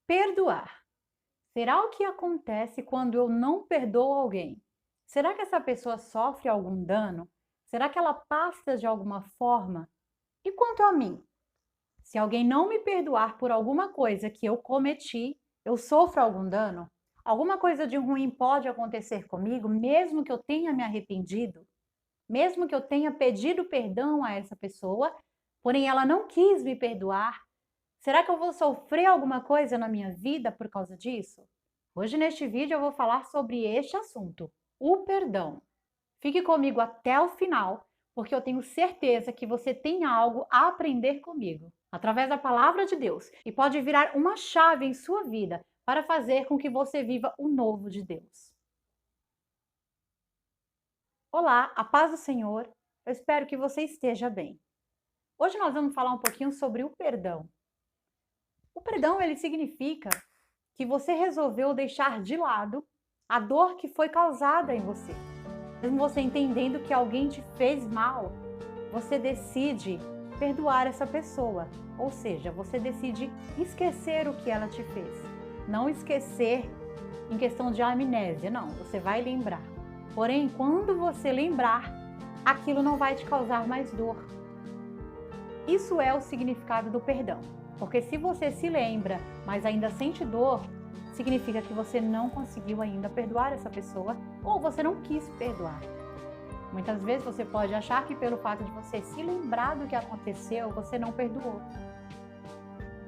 Perdoar. Será o que acontece quando eu não perdoo alguém? Será que essa pessoa sofre algum dano? Será que ela passa de alguma forma? E quanto a mim? Se alguém não me perdoar por alguma coisa que eu cometi, eu sofro algum dano? Alguma coisa de ruim pode acontecer comigo, mesmo que eu tenha me arrependido? Mesmo que eu tenha pedido perdão a essa pessoa, porém ela não quis me perdoar? Será que eu vou sofrer alguma coisa na minha vida por causa disso? Hoje neste vídeo eu vou falar sobre este assunto, o perdão. Fique comigo até o final, porque eu tenho certeza que você tem algo a aprender comigo, através da palavra de Deus, e pode virar uma chave em sua vida para fazer com que você viva o novo de Deus. Olá, a paz do Senhor, eu espero que você esteja bem. Hoje nós vamos falar um pouquinho sobre o perdão. O perdão, ele significa que você resolveu deixar de lado a dor que foi causada em você. Mesmo você entendendo que alguém te fez mal, você decide perdoar essa pessoa. Ou seja, você decide esquecer o que ela te fez. Não esquecer em questão de amnésia, não. Você vai lembrar. Porém, quando você lembrar, aquilo não vai te causar mais dor. Isso é o significado do perdão. Porque se você se lembra, mas ainda sente dor, significa que você não conseguiu ainda perdoar essa pessoa ou você não quis perdoar. Muitas vezes você pode achar que pelo fato de você se lembrar do que aconteceu, você não perdoou.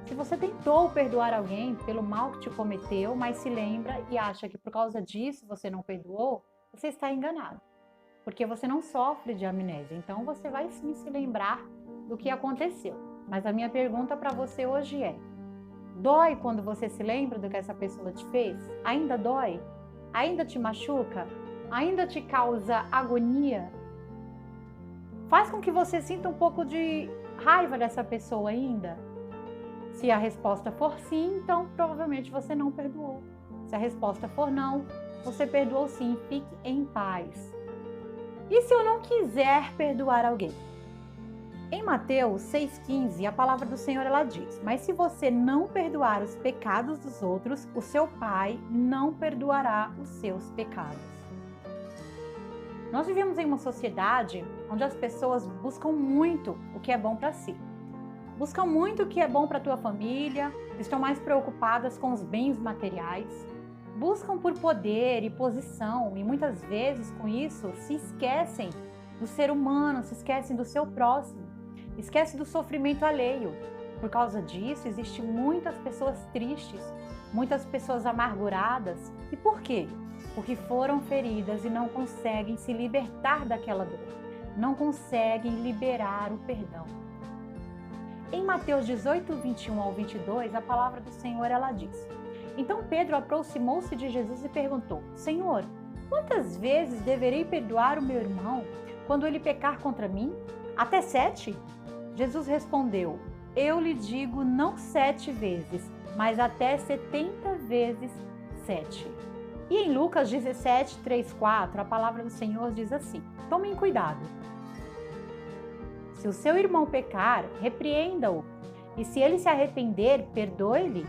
Se você tentou perdoar alguém pelo mal que te cometeu, mas se lembra e acha que por causa disso você não perdoou, você está enganado. Porque você não sofre de amnésia, então você vai sim se lembrar do que aconteceu. Mas a minha pergunta para você hoje é: dói quando você se lembra do que essa pessoa te fez? Ainda dói? Ainda te machuca? Ainda te causa agonia? Faz com que você sinta um pouco de raiva dessa pessoa ainda? Se a resposta for sim, então provavelmente você não perdoou. Se a resposta for não, você perdoou sim, fique em paz. E se eu não quiser perdoar alguém? Em Mateus 6,15, a palavra do Senhor ela diz: mas se você não perdoar os pecados dos outros, o seu Pai não perdoará os seus pecados. Nós vivemos em uma sociedade onde as pessoas buscam muito o que é bom para si. Buscam muito o que é bom para a tua família, estão mais preocupadas com os bens materiais, buscam por poder e posição e muitas vezes com isso se esquecem do ser humano, se esquecem do seu próximo. Esquece do sofrimento alheio. Por causa disso, existem muitas pessoas tristes, muitas pessoas amarguradas. E por quê? Porque foram feridas e não conseguem se libertar daquela dor. Não conseguem liberar o perdão. Em Mateus 18, 21 ao 22, a palavra do Senhor ela diz: então Pedro aproximou-se de Jesus e perguntou: Senhor, quantas vezes deverei perdoar o meu irmão quando ele pecar contra mim? Até 7? Jesus respondeu: eu lhe digo não 7 vezes, mas até 70 vezes 7. E em Lucas 17, 3, 4, a palavra do Senhor diz assim: tomem cuidado. Se o seu irmão pecar, repreenda-o. E se ele se arrepender, perdoe-lhe.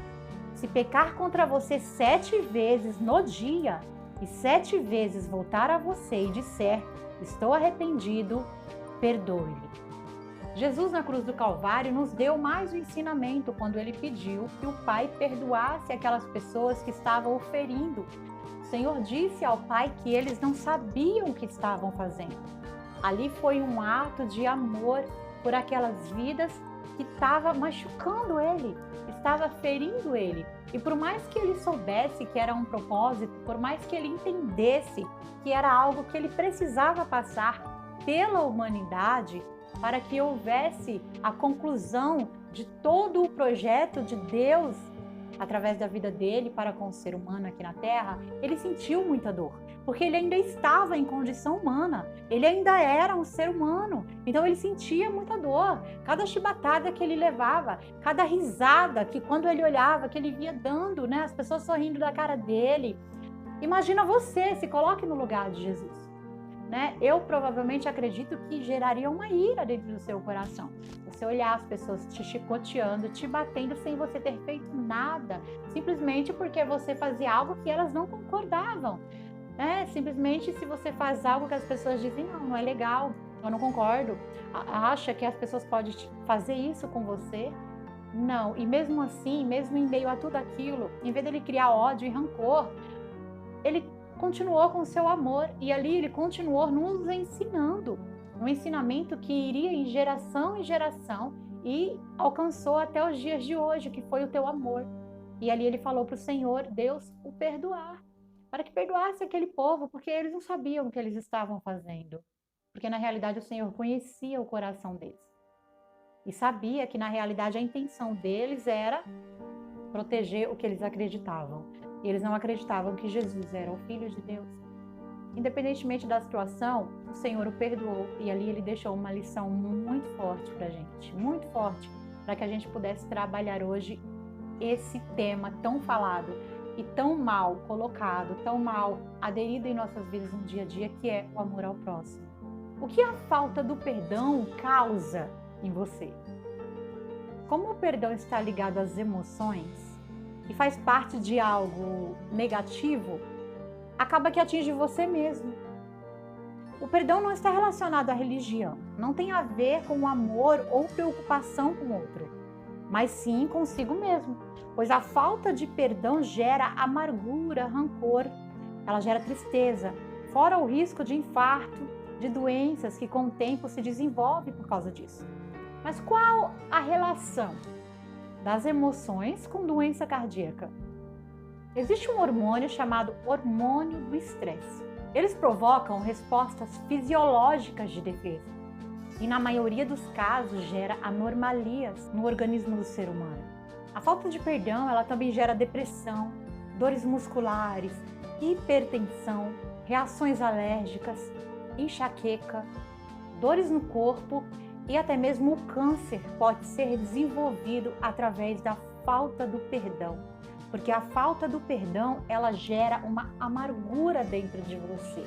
Se pecar contra você 7 vezes no dia, e 7 vezes voltar a você e disser: estou arrependido, perdoe-lhe. Jesus na cruz do Calvário nos deu mais um ensinamento quando ele pediu que o Pai perdoasse aquelas pessoas que estavam o ferindo. O Senhor disse ao Pai que eles não sabiam o que estavam fazendo. Ali foi um ato de amor por aquelas vidas que estava machucando ele, estava ferindo ele. E por mais que ele soubesse que era um propósito, por mais que ele entendesse que era algo que ele precisava passar pela humanidade, para que houvesse a conclusão de todo o projeto de Deus através da vida dele para com o ser humano aqui na Terra, ele sentiu muita dor, porque ele ainda estava em condição humana, ele ainda era um ser humano, então ele sentia muita dor. Cada chibatada que ele levava, cada risada que quando ele olhava, que ele via dando, né, as pessoas sorrindo da cara dele. Imagina você, se coloque no lugar de Jesus. Eu provavelmente acredito que geraria uma ira dentro do seu coração. você olhar as pessoas te chicoteando, te batendo sem você ter feito nada, simplesmente porque você fazia algo que elas não concordavam. Simplesmente se você faz algo que as pessoas dizem, não é legal, eu não concordo, acha que as pessoas podem fazer isso com você. Não, e mesmo assim, mesmo em meio a tudo aquilo, em vez dele criar ódio e rancor, ele continuou com o seu amor, e ali ele continuou nos ensinando, um ensinamento que iria em geração e alcançou até os dias de hoje, que foi o teu amor. E ali ele falou para o Senhor, Deus, o perdoar, para que perdoasse aquele povo, porque eles não sabiam o que eles estavam fazendo. Porque na realidade o Senhor conhecia o coração deles. E sabia que na realidade a intenção deles era proteger o que eles acreditavam. E eles não acreditavam que Jesus era o Filho de Deus. Independentemente da situação, o Senhor o perdoou. E ali ele deixou uma lição muito forte para a gente. Muito forte, para que a gente pudesse trabalhar hoje esse tema tão falado e tão mal colocado, tão mal aderido em nossas vidas no dia a dia, que é o amor ao próximo. O que a falta do perdão causa em você? Como o perdão está ligado às emoções e faz parte de algo negativo, acaba que atinge você mesmo. O perdão não está relacionado à religião, não tem a ver com amor ou preocupação com o outro, mas sim consigo mesmo, pois a falta de perdão gera amargura, rancor, ela gera tristeza, fora o risco de infarto, de doenças que com o tempo se desenvolvem por causa disso. Mas qual a relação das emoções com doença cardíaca? Existe um hormônio chamado hormônio do estresse. Eles provocam respostas fisiológicas de defesa e na maioria dos casos gera anomalias no organismo do ser humano. A falta de perdão, ela também gera depressão, dores musculares, hipertensão, reações alérgicas, enxaqueca, dores no corpo e até mesmo o câncer pode ser desenvolvido através da falta do perdão. Porque a falta do perdão, ela gera uma amargura dentro de você.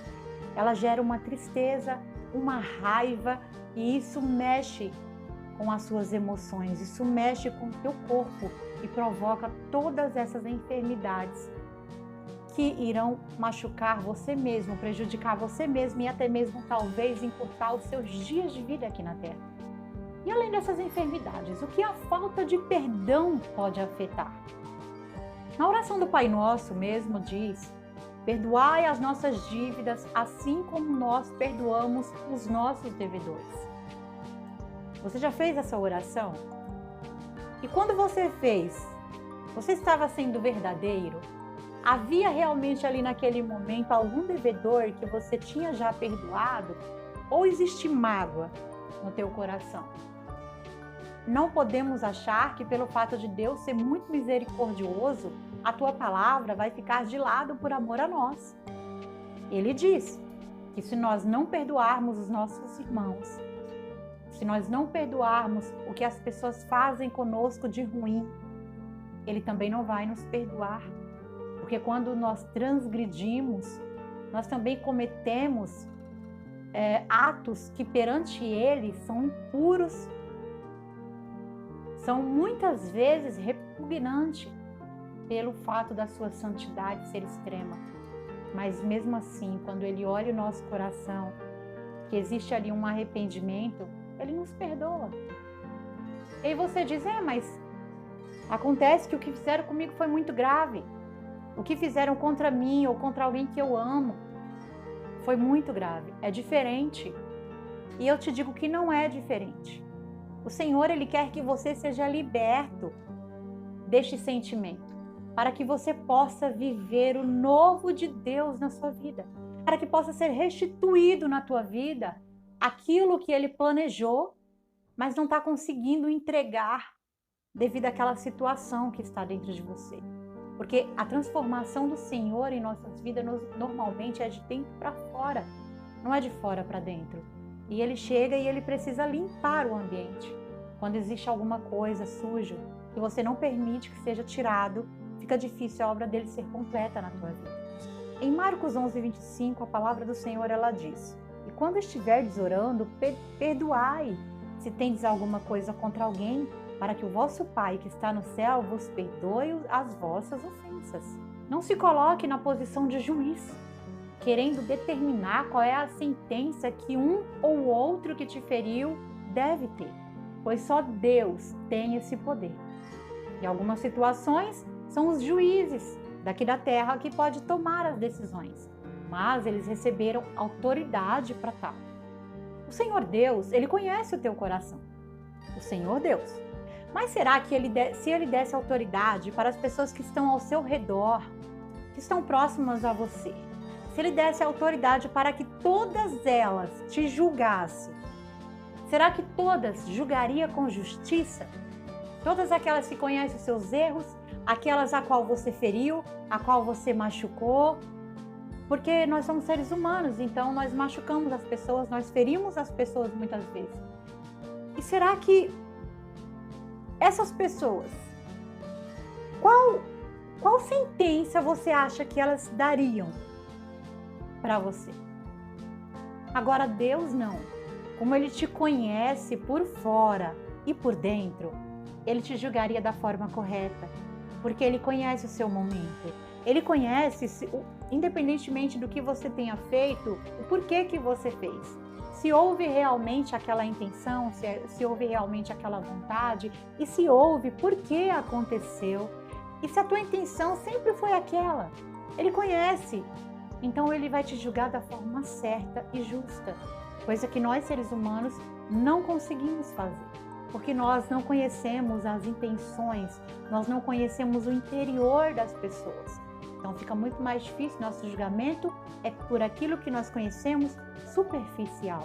Ela gera uma tristeza, uma raiva e isso mexe com as suas emoções, isso mexe com o teu corpo e provoca todas essas enfermidades que irão machucar você mesmo, prejudicar você mesmo e até mesmo talvez encurtar os seus dias de vida aqui na Terra. E além dessas enfermidades, o que a falta de perdão pode afetar? Na oração do Pai Nosso mesmo diz: perdoai as nossas dívidas, assim como nós perdoamos os nossos devedores. Você já fez essa oração? E quando você fez, você estava sendo verdadeiro? Havia realmente ali naquele momento algum devedor que você tinha já perdoado? Ou existe mágoa no teu coração? Não podemos achar que pelo fato de Deus ser muito misericordioso, a tua palavra vai ficar de lado por amor a nós. Ele diz que se nós não perdoarmos os nossos irmãos, se nós não perdoarmos o que as pessoas fazem conosco de ruim, Ele também não vai nos perdoar. Porque quando nós transgredimos, nós também cometemos atos que perante Ele são impuros, são muitas vezes repugnantes pelo fato da sua santidade ser extrema. Mas mesmo assim, quando Ele olha o nosso coração, que existe ali um arrependimento, Ele nos perdoa. E aí você diz, mas acontece que o que fizeram comigo foi muito grave. O que fizeram contra mim ou contra alguém que eu amo foi muito grave. É diferente. E eu te digo que não é diferente. O Senhor, Ele quer que você seja liberto deste sentimento, para que você possa viver o novo de Deus na sua vida, para que possa ser restituído na tua vida aquilo que Ele planejou, mas não está conseguindo entregar devido àquela situação que está dentro de você. Porque a transformação do Senhor em nossas vidas normalmente é de dentro para fora, não é de fora para dentro. E Ele chega e Ele precisa limpar o ambiente. Quando existe alguma coisa suja que você não permite que seja tirado, fica difícil a obra dele ser completa na tua vida. Em Marcos 11:25, a palavra do Senhor ela diz: e quando estiverdes orando, perdoai, se tendes alguma coisa contra alguém, para que o vosso Pai que está no céu vos perdoe as vossas ofensas. Não se coloque na posição de juiz, querendo determinar qual é a sentença que um ou outro que te feriu deve ter, pois só Deus tem esse poder. Em algumas situações, são os juízes daqui da terra que podem tomar as decisões, mas eles receberam autoridade para tal. O Senhor Deus, Ele conhece o teu coração. O Senhor Deus. Mas será que se Ele desse autoridade para as pessoas que estão ao seu redor, que estão próximas a você, se Ele desse autoridade para que todas elas te julgassem, será que todas julgaria com justiça? Todas aquelas que conhecem os seus erros, aquelas a qual você feriu, a qual você machucou, porque nós somos seres humanos, então nós machucamos as pessoas, nós ferimos as pessoas muitas vezes. E será que essas pessoas, qual sentença você acha que elas dariam para você? Agora Deus não. Como Ele te conhece por fora e por dentro, Ele te julgaria da forma correta, porque Ele conhece o seu momento. Ele conhece, independentemente do que você tenha feito, o porquê que você fez. Se houve realmente aquela intenção, se houve realmente aquela vontade, e se houve, por que aconteceu. E se a tua intenção sempre foi aquela. Ele conhece. Então Ele vai te julgar da forma certa e justa. Coisa que nós, seres humanos, não conseguimos fazer. Porque nós não conhecemos as intenções, nós não conhecemos o interior das pessoas. Então fica muito mais difícil, nosso julgamento é por aquilo que nós conhecemos superficial.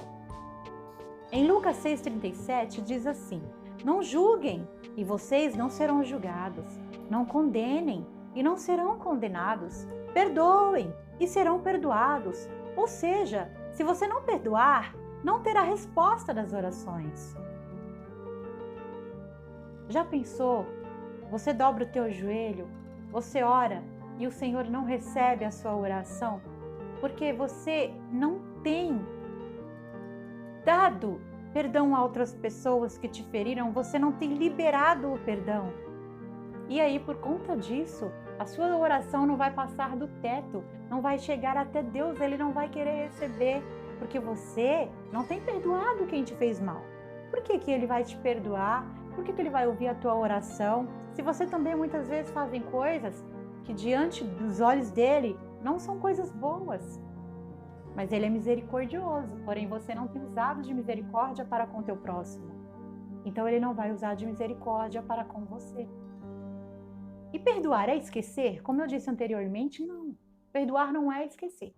Em Lucas 6,37 diz assim: não julguem e vocês não serão julgados, não condenem e não serão condenados, perdoem e serão perdoados. Ou seja, se você não perdoar, não terá resposta das orações. Já pensou? Você dobra o teu joelho, você ora e o Senhor não recebe a sua oração porque você não tem dado perdão a outras pessoas que te feriram, você não tem liberado o perdão. E aí, por conta disso, a sua oração não vai passar do teto, não vai chegar até Deus, Ele não vai querer receber, porque você não tem perdoado quem te fez mal. Por que Ele vai te perdoar? Por que Ele vai ouvir a tua oração? Se você também muitas vezes fazem coisas que diante dos olhos dele não são coisas boas. Mas Ele é misericordioso, porém você não tem usado de misericórdia para com o teu próximo. Então Ele não vai usar de misericórdia para com você. E perdoar é esquecer? Como eu disse anteriormente, não. Perdoar não é esquecer.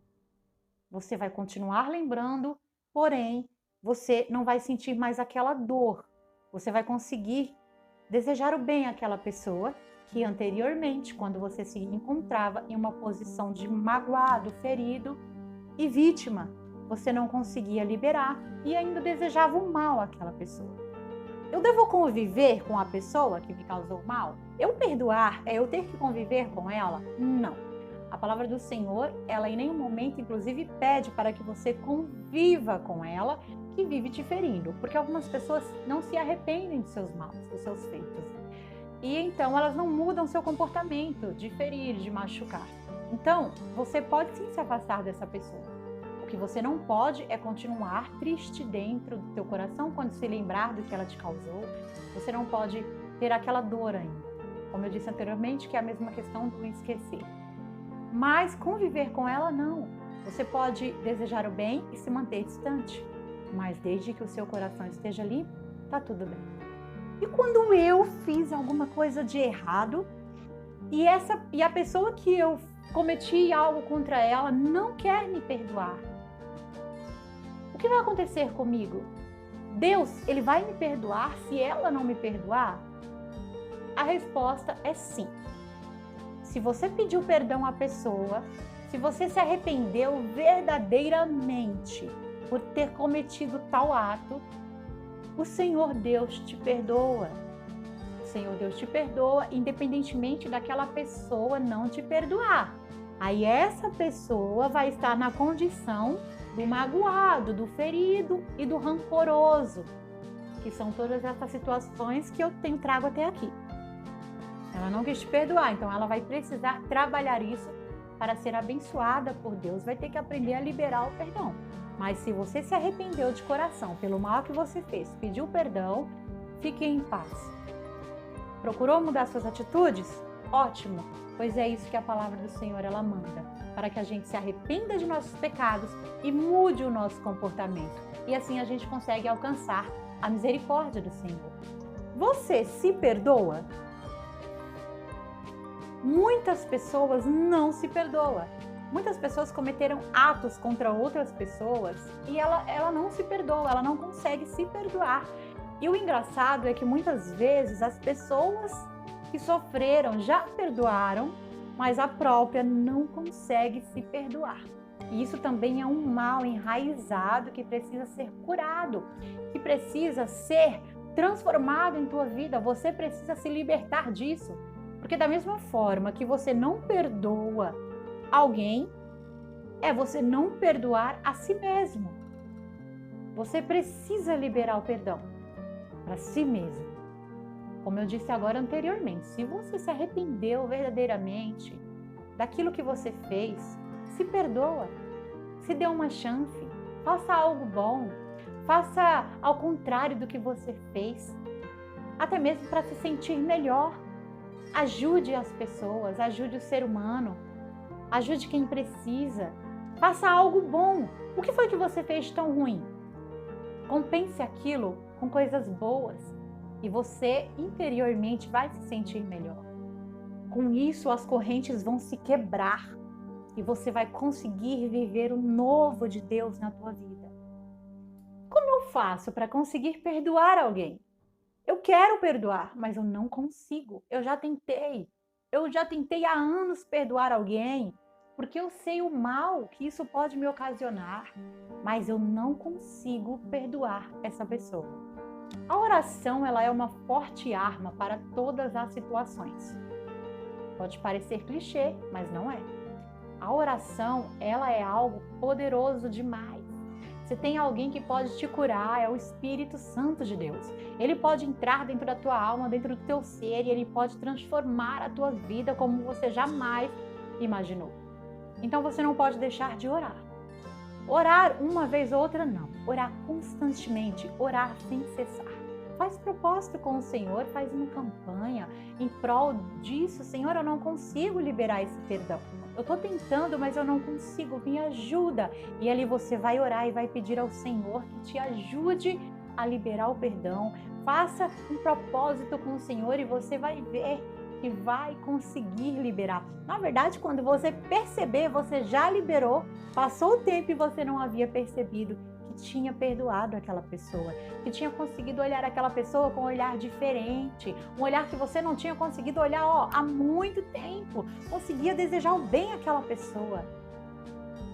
Você vai continuar lembrando, porém você não vai sentir mais aquela dor. Você vai conseguir desejar o bem àquela pessoa que anteriormente, quando você se encontrava em uma posição de magoado, ferido e vítima, você não conseguia liberar e ainda desejava o mal àquela pessoa. Eu devo conviver com a pessoa que me causou mal? Eu perdoar é eu ter que conviver com ela? Não. A palavra do Senhor, ela em nenhum momento, inclusive, pede para que você conviva com ela que vive te ferindo, porque algumas pessoas não se arrependem dos seus maus, dos seus feitos. E então elas não mudam seu comportamento de ferir, de machucar. Então, você pode sim se afastar dessa pessoa. O que você não pode é continuar triste dentro do teu coração quando se lembrar do que ela te causou. Você não pode ter aquela dor ainda. Como eu disse anteriormente, que é a mesma questão do esquecer. Mas conviver com ela, não. Você pode desejar o bem e se manter distante. Mas desde que o seu coração esteja limpo, tá tudo bem. E quando eu fiz alguma coisa de errado e a pessoa que eu cometi algo contra ela não quer me perdoar, o que vai acontecer comigo? Deus, Ele vai me perdoar se ela não me perdoar? A resposta é sim. Se você pediu perdão à pessoa, se você se arrependeu verdadeiramente por ter cometido tal ato, o Senhor Deus te perdoa. O Senhor Deus te perdoa, independentemente daquela pessoa não te perdoar. Aí essa pessoa vai estar na condição do magoado, do ferido e do rancoroso. que são todas essas situações que eu trago até aqui. Ela não quis te perdoar, então ela vai precisar trabalhar isso para ser abençoada por Deus. Vai ter que aprender a liberar o perdão. Mas se você se arrependeu de coração pelo mal que você fez, pediu perdão, fique em paz. Procurou mudar suas atitudes? Ótimo, pois é isso que a palavra do Senhor ela manda, para que a gente se arrependa de nossos pecados e mude o nosso comportamento. E assim a gente consegue alcançar a misericórdia do Senhor. Você se perdoa? Muitas pessoas não se perdoam. Muitas pessoas cometeram atos contra outras pessoas e ela não se perdoa, ela não consegue se perdoar. E o engraçado é que muitas vezes as pessoas que sofreram já perdoaram, mas a própria não consegue se perdoar. E isso também é um mal enraizado que precisa ser curado, que precisa ser transformado em tua vida. Você precisa se libertar disso. Porque da mesma forma que você não perdoa alguém, é você não perdoar a si mesmo. Você precisa liberar o perdão para si mesmo. Como eu disse agora anteriormente, se você se arrependeu verdadeiramente daquilo que você fez, se perdoa, se dê uma chance, faça algo bom, faça ao contrário do que você fez, até mesmo para se sentir melhor. Ajude as pessoas, ajude o ser humano, ajude quem precisa, faça algo bom. O que foi que você fez de tão ruim? Compense aquilo com coisas boas e você interiormente vai se sentir melhor. Com isso, as correntes vão se quebrar e você vai conseguir viver o novo de Deus na tua vida. Como eu faço para conseguir perdoar alguém? Eu quero perdoar, mas eu não consigo. Eu já tentei há anos perdoar alguém, porque eu sei o mal que isso pode me ocasionar, mas eu não consigo perdoar essa pessoa. A oração, ela é uma forte arma para todas as situações. Pode parecer clichê, mas não é. A oração, ela é algo poderoso demais. Se tem alguém que pode te curar, é o Espírito Santo de Deus. Ele pode entrar dentro da tua alma, dentro do teu ser, e ele pode transformar a tua vida como você jamais imaginou. Então você não pode deixar de orar. Orar uma vez ou outra, não. Orar constantemente, orar sem cessar. Faz propósito com o Senhor, faz uma campanha em prol disso. Senhor, eu não consigo liberar esse perdão. Eu estou tentando, mas eu não consigo, me ajuda. E ali você vai orar e vai pedir ao Senhor que te ajude a liberar o perdão. Faça um propósito com o Senhor e você vai ver que vai conseguir liberar. Na verdade, quando você perceber, você já liberou, passou o tempo e você não havia percebido que tinha perdoado aquela pessoa, que tinha conseguido olhar aquela pessoa com um olhar diferente, um olhar que você não tinha conseguido olhar há muito tempo, conseguia desejar o bem àquela pessoa.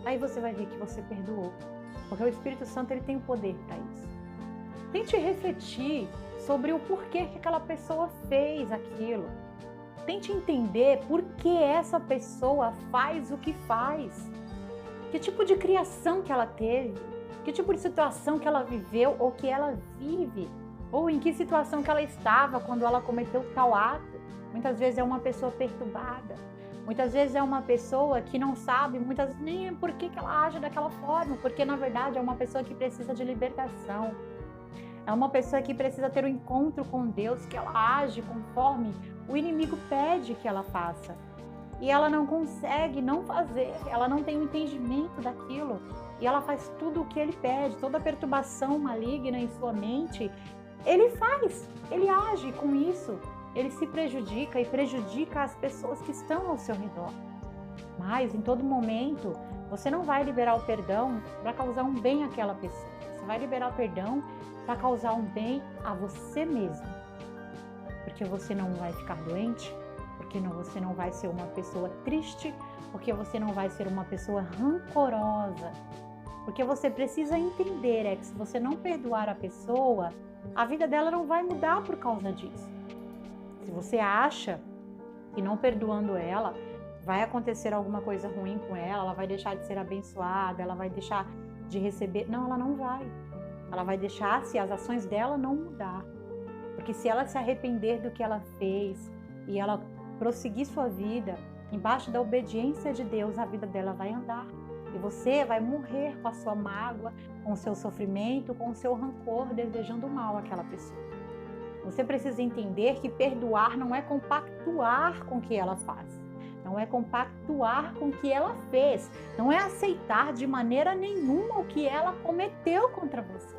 Aí você vai ver que você perdoou, porque o Espírito Santo ele tem o poder para isso. Tente refletir sobre o porquê que aquela pessoa fez aquilo. Tente entender por que essa pessoa faz o que faz. Que tipo de criação que ela teve, que tipo de situação que ela viveu ou que ela vive, ou em que situação que ela estava quando ela cometeu tal ato. Muitas vezes é uma pessoa perturbada, muitas vezes é uma pessoa que não sabe nem por que ela age daquela forma, porque na verdade é uma pessoa que precisa de libertação. É uma pessoa que precisa ter um encontro com Deus, que ela age conforme o inimigo pede que ela faça. E ela não consegue não fazer, ela não tem o entendimento daquilo. E ela faz tudo o que ele pede, toda a perturbação maligna em sua mente, ele faz, ele age com isso. Ele se prejudica e prejudica as pessoas que estão ao seu redor. Mas, em todo momento, você não vai liberar o perdão para causar um bem àquela pessoa. Você vai liberar o perdão para causar um bem a você mesmo. Porque você não vai ficar doente, porque você não vai ser uma pessoa triste, porque você não vai ser uma pessoa rancorosa. Porque você precisa entender que se você não perdoar a pessoa, a vida dela não vai mudar por causa disso. Se você acha que não perdoando ela, vai acontecer alguma coisa ruim com ela, ela vai deixar de ser abençoada, ela vai deixar de receber. Não, ela não vai. Ela vai deixar se as ações dela não mudar. Porque se ela se arrepender do que ela fez e ela prosseguir sua vida embaixo da obediência de Deus, a vida dela vai andar. E você vai morrer com a sua mágoa, com o seu sofrimento, com o seu rancor, desejando mal àquela pessoa. Você precisa entender que perdoar não é compactuar com o que ela faz. Não é compactuar com o que ela fez. Não é aceitar de maneira nenhuma o que ela cometeu contra você.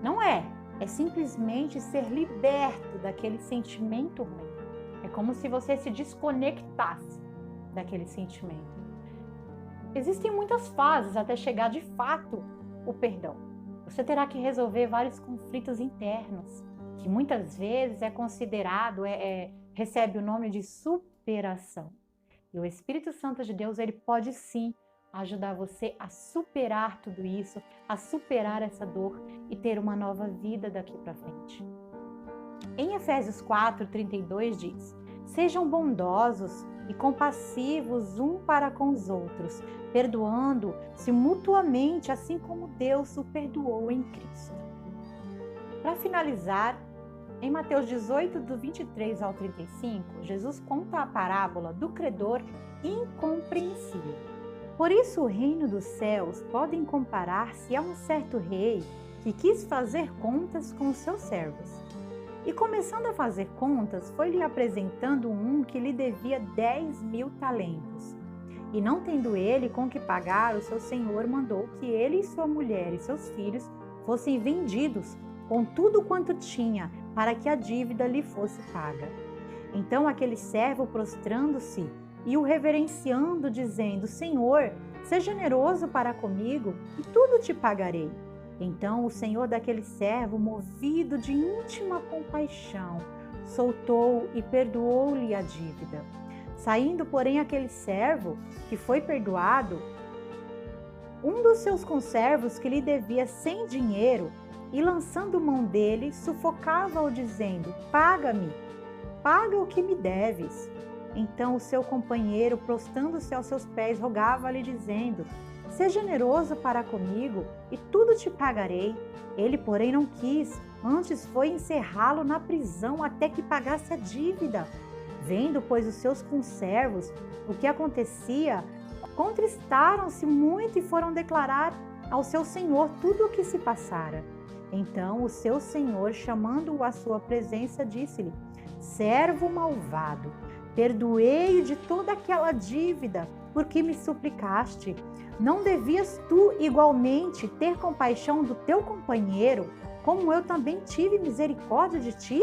Não é. É simplesmente ser liberto daquele sentimento ruim. É como se você se desconectasse daquele sentimento. Existem muitas fases até chegar de fato o perdão. Você terá que resolver vários conflitos internos, que muitas vezes é considerado, recebe o nome de superação. E o Espírito Santo de Deus, ele pode sim ajudar você a superar tudo isso, a superar essa dor e ter uma nova vida daqui para frente. Em Efésios 4:32 diz: sejam bondosos e compassivos um para com os outros, perdoando-se mutuamente, assim como Deus o perdoou em Cristo. Para finalizar, em Mateus 18, do 23 ao 35, Jesus conta a parábola do credor incompreensível. Por isso o reino dos céus podem comparar-se a um certo rei que quis fazer contas com os seus servos. E começando a fazer contas, foi-lhe apresentando um que lhe devia 10.000 talentos. E não tendo ele com que pagar, o seu senhor mandou que ele e sua mulher e seus filhos fossem vendidos com tudo quanto tinha, para que a dívida lhe fosse paga. Então aquele servo, prostrando-se e o reverenciando, dizendo: Senhor, seja generoso para comigo e tudo te pagarei. Então o senhor daquele servo, movido de íntima compaixão, soltou e perdoou-lhe a dívida. Saindo, porém, aquele servo que foi perdoado, um dos seus conservos que lhe devia 100 dinheiro, e lançando mão dele, sufocava-o, dizendo: paga-me, paga o que me deves. Então o seu companheiro, prostrando-se aos seus pés, rogava-lhe, dizendo: seja generoso para comigo e tudo te pagarei. Ele, porém, não quis, antes foi encerrá-lo na prisão até que pagasse a dívida. Vendo, pois, os seus conservos o que acontecia, contristaram-se muito e foram declarar ao seu senhor tudo o que se passara. Então o seu senhor, chamando-o à sua presença, disse-lhe: servo malvado, perdoei de toda aquela dívida, porque me suplicaste. Não devias tu igualmente ter compaixão do teu companheiro, como eu também tive misericórdia de ti?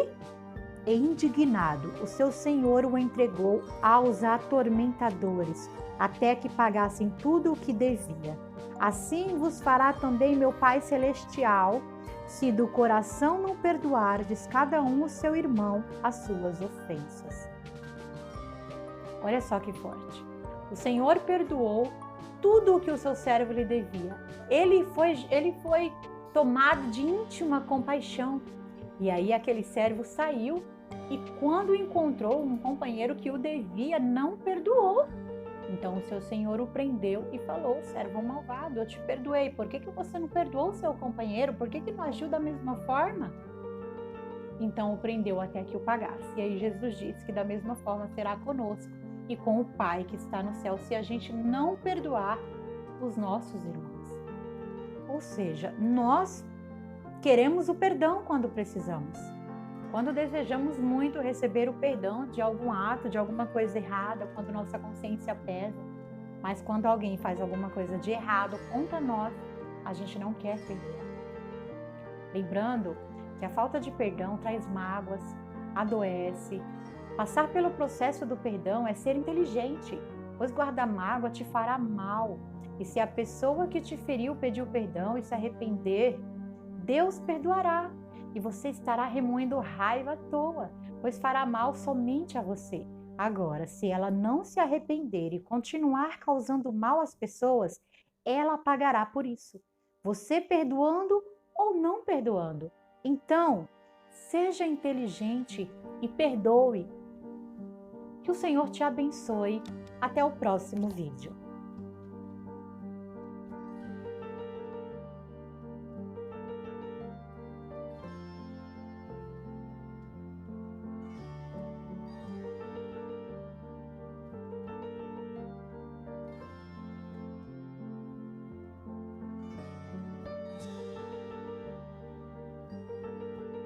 E indignado, o seu senhor o entregou aos atormentadores, até que pagassem tudo o que devia. Assim vos fará também meu Pai Celestial, se do coração não perdoardes cada um o seu irmão as suas ofensas. Olha só que forte. O Senhor perdoou tudo o que o seu servo lhe devia. Ele foi tomado de íntima compaixão. E aí aquele servo saiu e quando encontrou um companheiro que o devia, não perdoou. Então o seu senhor o prendeu e falou: servo malvado, eu te perdoei. Por que você não perdoou o seu companheiro? Por que não agiu da mesma forma? Então o prendeu até que o pagasse. E aí Jesus disse que da mesma forma será conosco e com o Pai que está no céu, se a gente não perdoar os nossos irmãos. Ou seja, nós queremos o perdão quando precisamos. Quando desejamos muito receber o perdão de algum ato, de alguma coisa errada, quando nossa consciência pesa, mas quando alguém faz alguma coisa de errado contra nós, a gente não quer perdoar. Lembrando que a falta de perdão traz mágoas, adoece. Passar pelo processo do perdão é ser inteligente, pois guardar mágoa te fará mal. E se a pessoa que te feriu pediu perdão e se arrepender, Deus perdoará. E você estará remoendo raiva à toa, pois fará mal somente a você. Agora, se ela não se arrepender e continuar causando mal às pessoas, ela pagará por isso. Você perdoando ou não perdoando. Então, seja inteligente e perdoe. Que o Senhor te abençoe. Até o próximo vídeo.